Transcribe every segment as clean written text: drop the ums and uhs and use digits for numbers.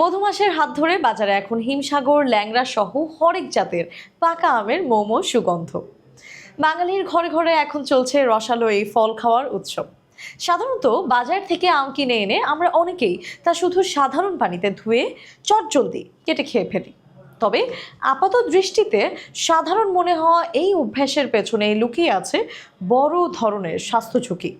মধুমাসের হাত ধরে বাজারে এখন হিমসাগর, ল্যাংড়া সহ হরেক জাতের পাকা আমের মোমো সুগন্ধ। বাঙালির ঘরে ঘরে এখন চলছে রসালো এই ফল খাওয়ার উৎসব। সাধারণত বাজার থেকে আম কিনে এনে আমরা অনেকেই তা শুধু সাধারণ পানিতে ধুয়ে চটজলদি কেটে খেয়ে ফেলি। তবে আপাত দৃষ্টিতে সাধারণ মনে হওয়া এই অভ্যাসের পেছনে লুকিয়ে আছে বড় ধরনের স্বাস্থ্য ঝুঁকি।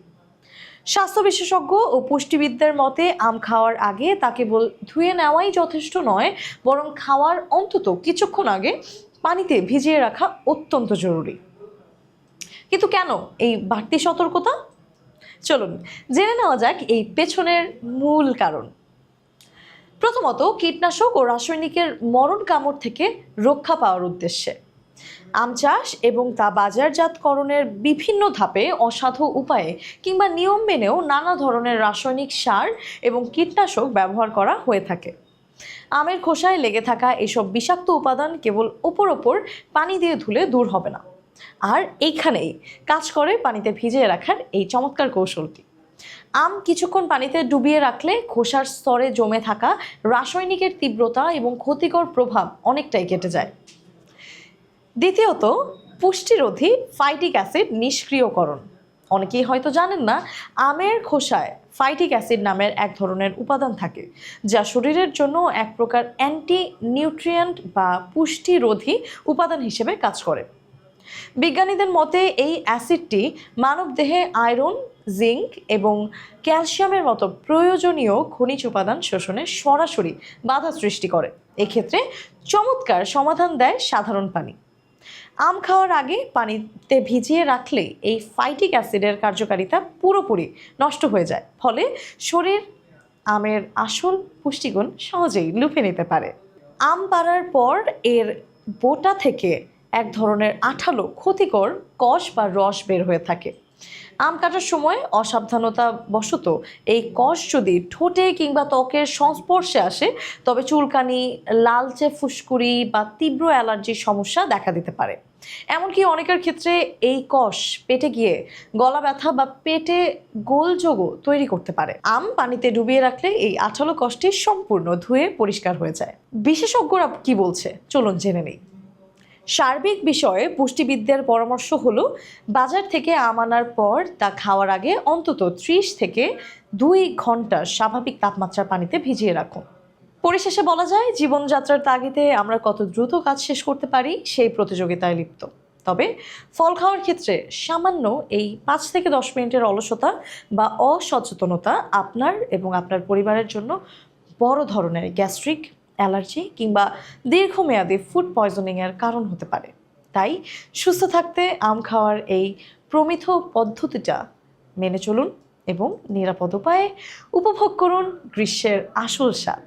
স্বাস্থ্য বিশেষজ্ঞ ও পুষ্টিবিদদের মতে আম খাওয়ার আগে তা কেবল ধুয়ে নেওয়াই যথেষ্ট নয়, বরং খাওয়ার অন্তত কিছুক্ষণ আগে পানিতে ভিজিয়ে রাখা অত্যন্ত জরুরি। কিন্তু কেন এই বাড়তি সতর্কতা? চলুন জেনে নেওয়া যাক এই পেছনের মূল কারণ। প্রথমত, কীটনাশক ও রাসায়নিকের মরণ কামড় থেকে রক্ষা পাওয়ার উদ্দেশ্যে আম চাষ এবং তা বাজারজাতকরণের বিভিন্ন ধাপে অসাধু উপায়ে কিংবা নিয়ম মেনেও নানা ধরনের রাসায়নিক সার এবং কীটনাশক ব্যবহার করা হয়ে থাকে। আমের খোসায় লেগে থাকা এসব বিষাক্ত উপাদান কেবল ওপর পানি দিয়ে ধুলে দূর হবে না, আর এইখানেই কাজ করে পানিতে ভিজিয়ে রাখার এই চমৎকার কৌশলটি। আম কিছুক্ষণ পানিতে ডুবিয়ে রাখলে খোসার স্তরে জমে থাকা রাসায়নিকের তীব্রতা এবং ক্ষতিকর প্রভাব অনেকটাই কেটে যায়। দ্বিতীয়ত, পুষ্টিরোধী ফাইটিক অ্যাসিড নিষ্ক্রিয়করণ। অনেকেই হয়তো জানেন না, আমের খোসায় ফাইটিক অ্যাসিড নামের এক ধরনের উপাদান থাকে, যা শরীরের জন্য এক প্রকার অ্যান্টি নিউট্রিয়েন্ট বা পুষ্টিরোধী উপাদান হিসেবে কাজ করে। বিজ্ঞানীদের মতে এই অ্যাসিডটি মানবদেহে আয়রন, জিঙ্ক এবং ক্যালসিয়ামের মতো প্রয়োজনীয় খনিজ উপাদান শোষণে সরাসরি বাধা সৃষ্টি করে। এক্ষেত্রে চমৎকার সমাধান দেয় সাধারণ পানি। আম খাওয়ার আগে পানিতে ভিজিয়ে রাখলে এই ফাইটিক অ্যাসিডের কার্যকারিতা পুরোপুরি নষ্ট হয়ে যায়, ফলে শরীর আমের আসল পুষ্টিগুণ সহজেই লুফে নিতে পারে। আম পাড়ার পর এর বোটা থেকে এক ধরনের আঠালো ক্ষতিকর কষ বা রস বের হয়ে থাকে। আম কাটার সময় অসাবধানতা বশত এই কষ যদি ঠোঁটে কিংবা ত্বকের সংস্পর্শে আসে, তবে চুলকানি, লালচে ফুসকুড়ি বা তীব্র অ্যালার্জির সমস্যা দেখা দিতে পারে। এমনকি অনেকের ক্ষেত্রে এই কষ পেটে গিয়ে গলা ব্যথা বা পেটে গোলযোগও তৈরি করতে পারে। আম পানিতে ডুবিয়ে রাখলে এই আঠালো কষটি সম্পূর্ণ ধুয়ে পরিষ্কার হয়ে যায়। বিশেষজ্ঞরা কি বলছে চলুন জেনে নেই। সার্বিক বিষয়ে পুষ্টিবিদদের পরামর্শ হলো, বাজার থেকে আম আনার পর তা খাওয়ার আগে অন্তত 30 থেকে 2 ঘন্টা স্বাভাবিক তাপমাত্রার পানিতে ভিজিয়ে রাখুন। পরিশেষে বলা যায়, জীবনযাত্রার তাগিদে আমরা কত দ্রুত কাজ শেষ করতে পারি সেই প্রতিযোগিতায় লিপ্ত। তবে ফল খাওয়ার ক্ষেত্রে সামান্য এই 5 থেকে 10 মিনিটের অলসতা বা অসচেতনতা আপনার এবং আপনার পরিবারের জন্য বড় ধরনের গ্যাস্ট্রিক, অ্যালার্জি কিংবা দীর্ঘমেয়াদী ফুড পয়জনিংয়ের কারণ হতে পারে। তাই সুস্থ থাকতে আম খাওয়ার এই প্রমিত পদ্ধতিটা মেনে চলুন এবং নিরাপদ উপায়ে উপভোগ করুন গ্রীষ্মের আসল স্বাদ।